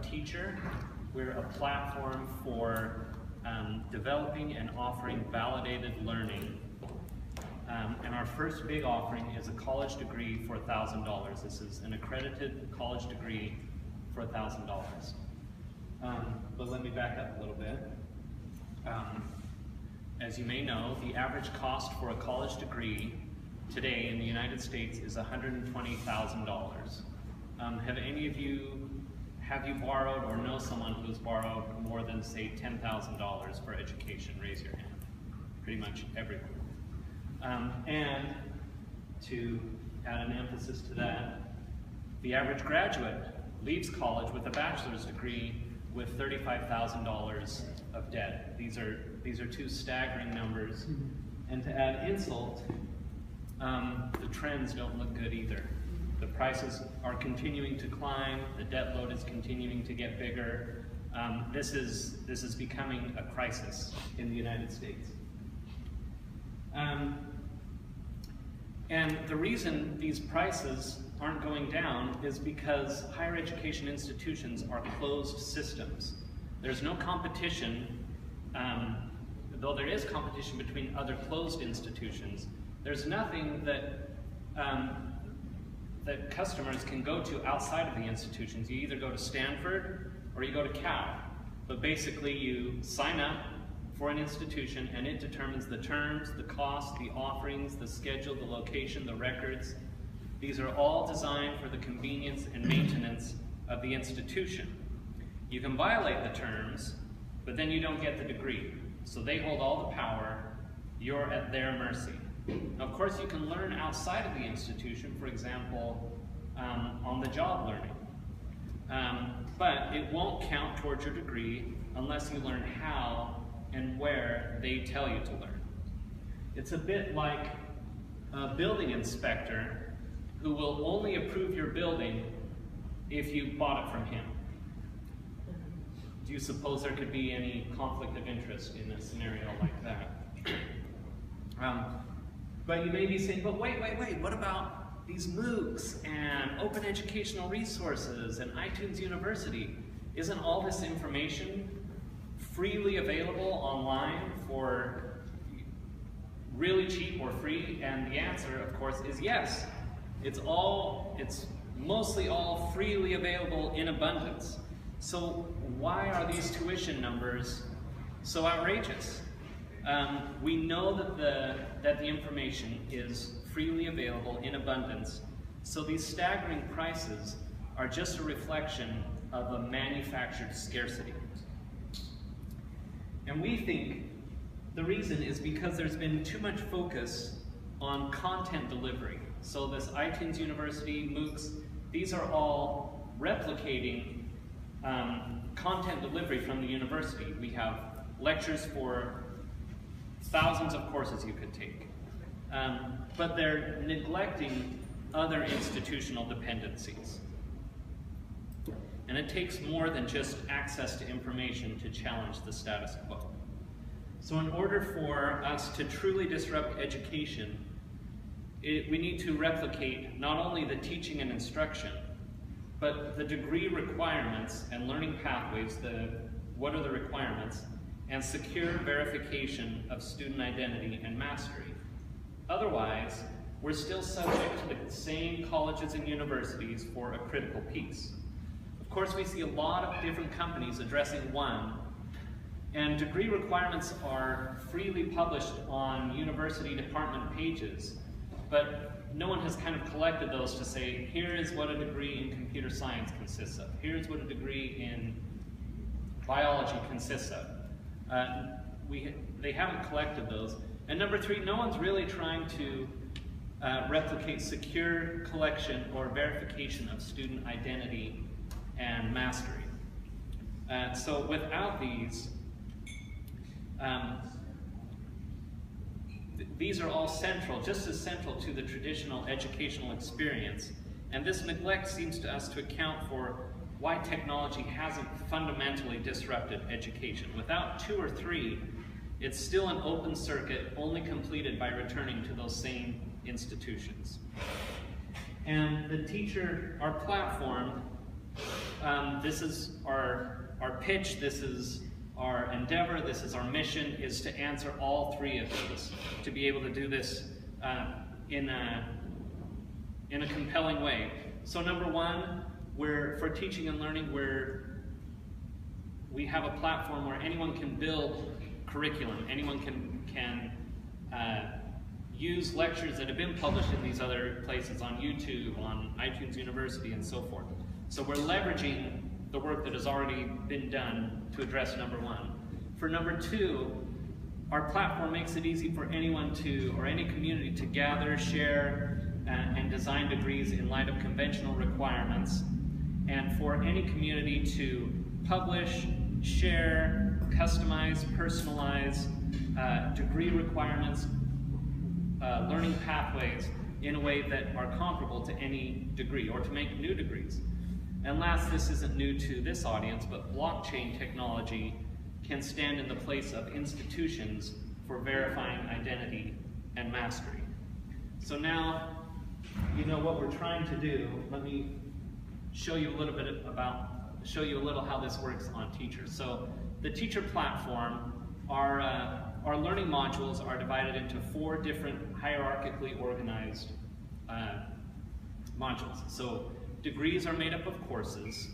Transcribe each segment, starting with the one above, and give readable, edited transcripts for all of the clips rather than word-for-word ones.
Teachur. We're a platform for developing and offering validated learning. And our first big offering is a college degree for $1,000. This is an accredited college degree for $1,000. But let me back up a little bit. As you may know, the average cost for a college degree today in the United States is $120,000. Have you borrowed or know someone who's borrowed more than, say, $10,000 for education? Raise your hand. Pretty much everyone. And to add an emphasis to that, the average graduate leaves college with a bachelor's degree with $35,000 of debt. These are two staggering numbers. And to add insult, the trends don't look good either. The prices are continuing to climb, the debt load is continuing to get bigger. This is becoming a crisis in the United States. And the reason these prices aren't going down is because higher education institutions are closed systems. There's no competition, though there is competition between other closed institutions. There's nothing that that customers can go to outside of the institutions. You either go to Stanford or you go to Cal. But basically you sign up for an institution and it determines the terms, the cost, the offerings, the schedule, the location, the records. These are all designed for the convenience and maintenance of the institution. You can violate the terms, but then you don't get the degree. So they hold all the power, you're at their mercy. Now, of course, you can learn outside of the institution, for example, on the job learning. But it won't count towards your degree unless you learn how and where they tell you to learn. It's a bit like a building inspector who will only approve your building if you bought it from him. Do you suppose there could be any conflict of interest in a scenario like that? But you may be saying, but wait, what about these MOOCs and open educational resources and iTunes University? Isn't all this information freely available online for really cheap or free? And the answer, of course, is yes. It's mostly all freely available in abundance. So why are these tuition numbers so outrageous? We know that the information is freely available in abundance, so these staggering prices are just a reflection of a manufactured scarcity. And we think the reason is because there's been too much focus on content delivery. So this iTunes University, MOOCs, these are all replicating content delivery from the university. We have lectures for thousands of courses you could take. But they're neglecting other institutional dependencies. And it takes more than just access to information to challenge the status quo. So in order for us to truly disrupt education, we need to replicate not only the teaching and instruction, but the degree requirements and learning pathways, what are the requirements, and secure verification of student identity and mastery. Otherwise, we're still subject to the same colleges and universities for a critical piece. Of course, we see a lot of different companies addressing one, and degree requirements are freely published on university department pages, but no one has kind of collected those to say, here is what a degree in computer science consists of. Here's what a degree in biology consists of. They haven't collected those. And number three, no one's really trying to replicate secure collection or verification of student identity and mastery. So without these are all central, just as central to the traditional educational experience. And this neglect seems to us to account for why technology hasn't fundamentally disrupted education. Without two or three, it's still an open circuit only completed by returning to those same institutions. And the Teachur, our platform, this is our pitch, this is our endeavor, this is our mission, is to answer all three of these, to be able to do this in a compelling way. So number one, for teaching and learning, we have a platform where anyone can build curriculum, anyone can use lectures that have been published in these other places, on YouTube, on iTunes University, and so forth. So we're leveraging the work that has already been done to address number one. For number two, our platform makes it easy for anyone or any community to gather, share, and design degrees in light of conventional requirements, and for any community to publish, share, customize, personalize degree requirements, learning pathways in a way that are comparable to any degree, or to make new degrees. And last, this isn't new to this audience, but blockchain technology can stand in the place of institutions for verifying identity and mastery. So now you know what we're trying to do. Let me show you a little how this works on Teachur. So the Teachur platform, our learning modules are divided into 4 different hierarchically organized modules. So degrees are made up of courses,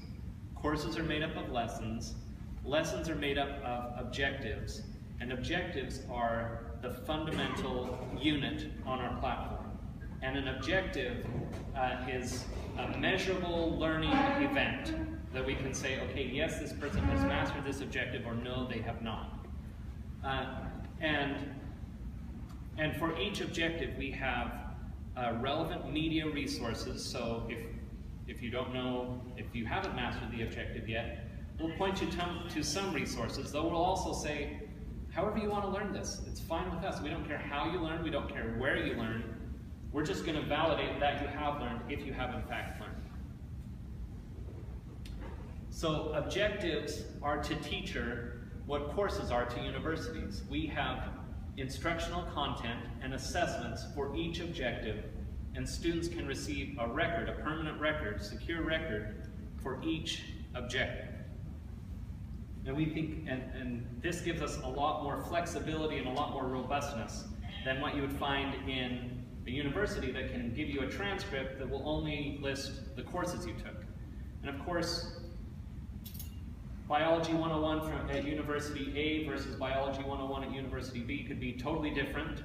courses are made up of lessons, lessons are made up of objectives, and objectives are the fundamental unit on our platform. And an objective is a measurable learning event that we can say, okay, yes, this person has mastered this objective, or no, they have not. And for each objective, we have relevant media resources. So if you don't know, if you haven't mastered the objective yet, we'll point you to some resources, though we'll also say, however you want to learn this, it's fine with us. We don't care how you learn, we don't care where you learn. We're just going to validate that you have learned if you have in fact learned. So objectives are to Teachur what courses are to universities. We have instructional content and assessments for each objective, and students can receive a record, a permanent record, secure record for each objective. And we think, and this gives us a lot more flexibility and a lot more robustness than what you would find in a university that can give you a transcript that will only list the courses you took. And of course, Biology 101 at University A versus Biology 101 at University B could be totally different,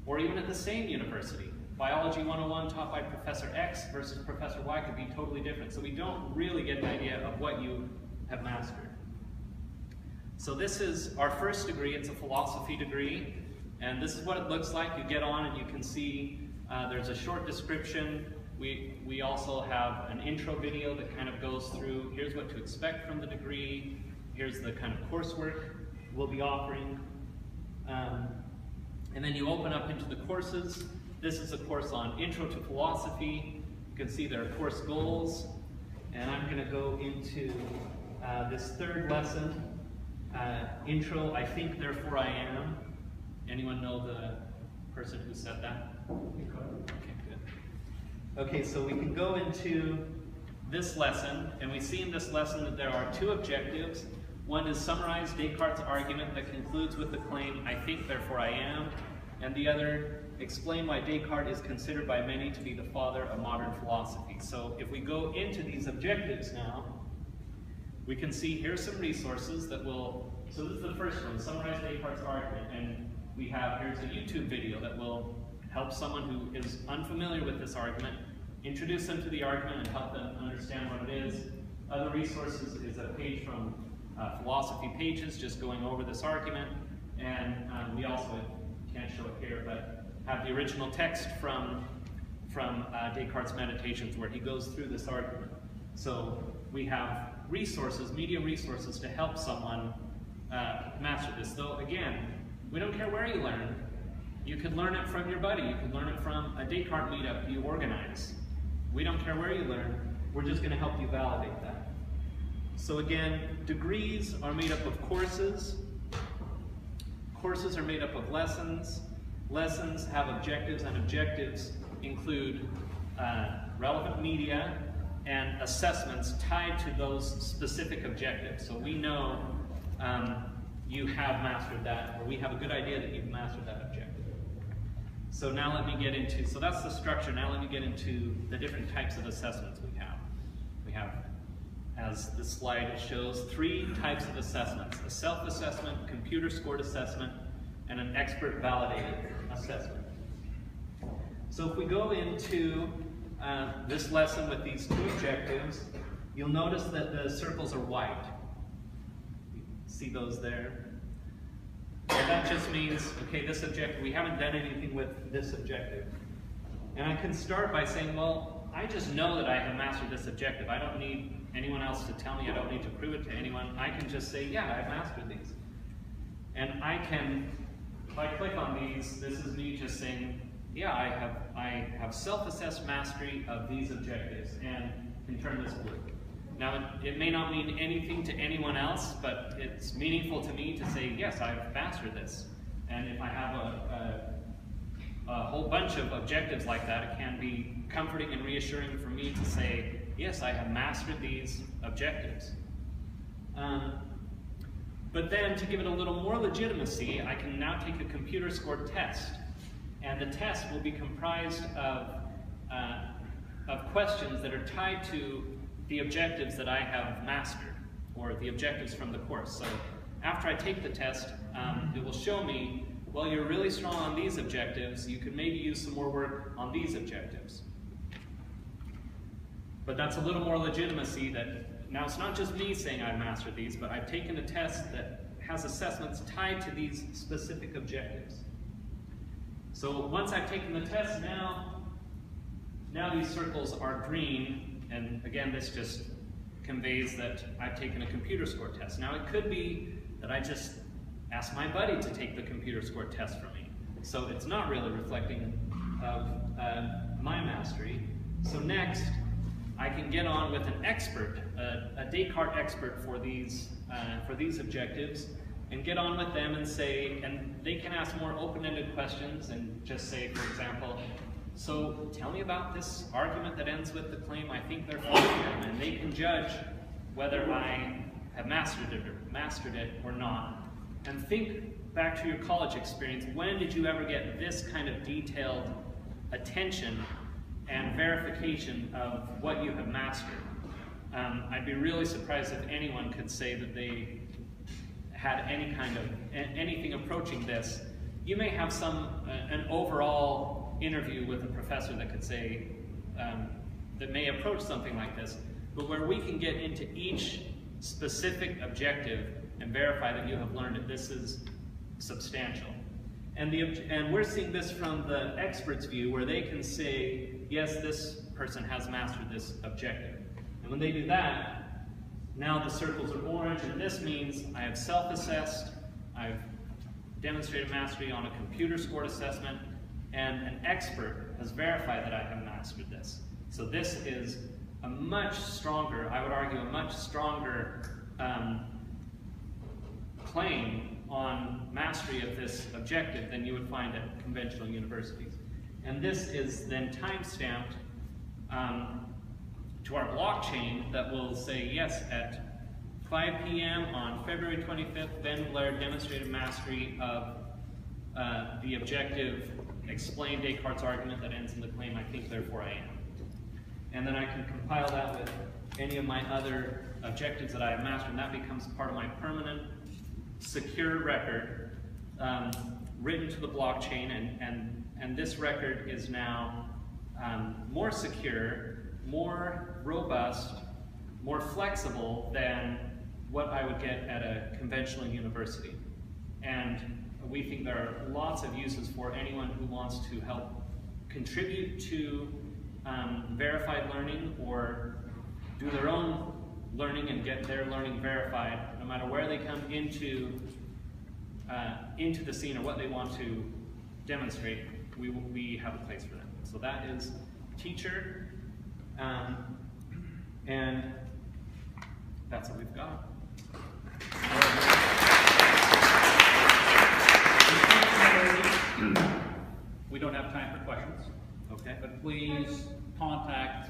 or even at the same university. Biology 101 taught by Professor X versus Professor Y could be totally different. So we don't really get an idea of what you have mastered. So this is our first degree. It's a philosophy degree, and this is what it looks like. You get on and you can see there's a short description. We also have an intro video that kind of goes through, here's what to expect from the degree, here's the kind of coursework we'll be offering. And then you open up into the courses. This is a course on Intro to Philosophy. You can see there are course goals, and I'm going to go into this third lesson, Intro, I Think, Therefore I Am. Anyone know the person who said that? Okay, good. Okay, so we can go into this lesson, and we see in this lesson that there are 2 objectives. One is summarize Descartes' argument that concludes with the claim, I think, therefore I am, and the other, explain why Descartes is considered by many to be the father of modern philosophy. So if we go into these objectives now, we can see here's some resources that will, so this is the first one, summarize Descartes' argument, and we have, here's a YouTube video that will help someone who is unfamiliar with this argument, introduce them to the argument and help them understand what it is. Other resources is a page from Philosophy Pages, just going over this argument, and we also, can't show it here, but have the original text from Descartes' Meditations where he goes through this argument. So we have resources, media resources to help someone master this. Though again, we don't care where you learn. You could learn it from your buddy. You could learn it from a Descartes meetup you organize. We don't care where you learn. We're just going to help you validate that. So again, degrees are made up of courses. Courses are made up of lessons. Lessons have objectives, and objectives include relevant media and assessments tied to those specific objectives. So we know you have mastered that, or we have a good idea that you've mastered that objective. So now let me get into, so that's the structure. Now let me get into the different types of assessments we have. We have, as the slide shows, 3 types of assessments: a self-assessment, computer-scored assessment, and an expert-validated assessment. So if we go into this lesson with these 2 objectives, you'll notice that the circles are white. See those there? And that just means, okay, this objective, we haven't done anything with this objective. And I can start by saying, well, I just know that I have mastered this objective. I don't need anyone else to tell me. I don't need to prove it to anyone. I can just say, yeah, I've mastered these. And I can, if I click on these, this is me just saying, yeah, I have self-assessed mastery of these objectives and can turn this blue. Now, it may not mean anything to anyone else, but it's meaningful to me to say, yes, I've mastered this. And if I have a whole bunch of objectives like that, it can be comforting and reassuring for me to say, yes, I have mastered these objectives. But then, to give it a little more legitimacy, I can now take a computer-scored test. And the test will be comprised of questions that are tied to the objectives that I have mastered, or the objectives from the course. So after I take the test, it will show me, well, you're really strong on these objectives, you could maybe use some more work on these objectives. But that's a little more legitimacy that, now it's not just me saying I've mastered these, but I've taken a test that has assessments tied to these specific objectives. So once I've taken the test, now these circles are green. And again, this just conveys that I've taken a computer score test. Now it could be that I just asked my buddy to take the computer score test for me. So it's not really reflecting of my mastery. So next, I can get on with an expert, a Descartes expert for these objectives, and get on with them and say, and they can ask more open-ended questions and just say, for example, so tell me about this argument that ends with the claim, I think therefore I am, and they can judge whether I have mastered it or not. And think back to your college experience. When did you ever get this kind of detailed attention and verification of what you have mastered? I'd be really surprised if anyone could say that they had any kind of anything approaching this. You may have an overall interview with a professor that could say, that may approach something like this, but where we can get into each specific objective and verify that you have learned it, this is substantial. And we're seeing this from the expert's view, where they can say, yes, this person has mastered this objective. And when they do that, now the circles are orange, and this means I have self-assessed, I've demonstrated mastery on a computer-scored assessment, and an expert has verified that I have mastered this. So this is a much stronger, I would argue, a much stronger claim on mastery of this objective than you would find at conventional universities. And this is then time-stamped to our blockchain that will say, yes, at 5 p.m. on February 25th, Ben Blair demonstrated mastery of the objective, explain Descartes' argument that ends in the claim, I think therefore I am. And then I can compile that with any of my other objectives that I have mastered, and that becomes part of my permanent, secure record written to the blockchain, and this record is now more secure, more robust, more flexible than what I would get at a conventional university. And we think there are lots of uses for anyone who wants to help contribute to verified learning or do their own learning and get their learning verified, no matter where they come into the scene or what they want to demonstrate. We have a place for them. So that is Teachur, and that's what we've got. We don't have time for questions. Okay. But please contact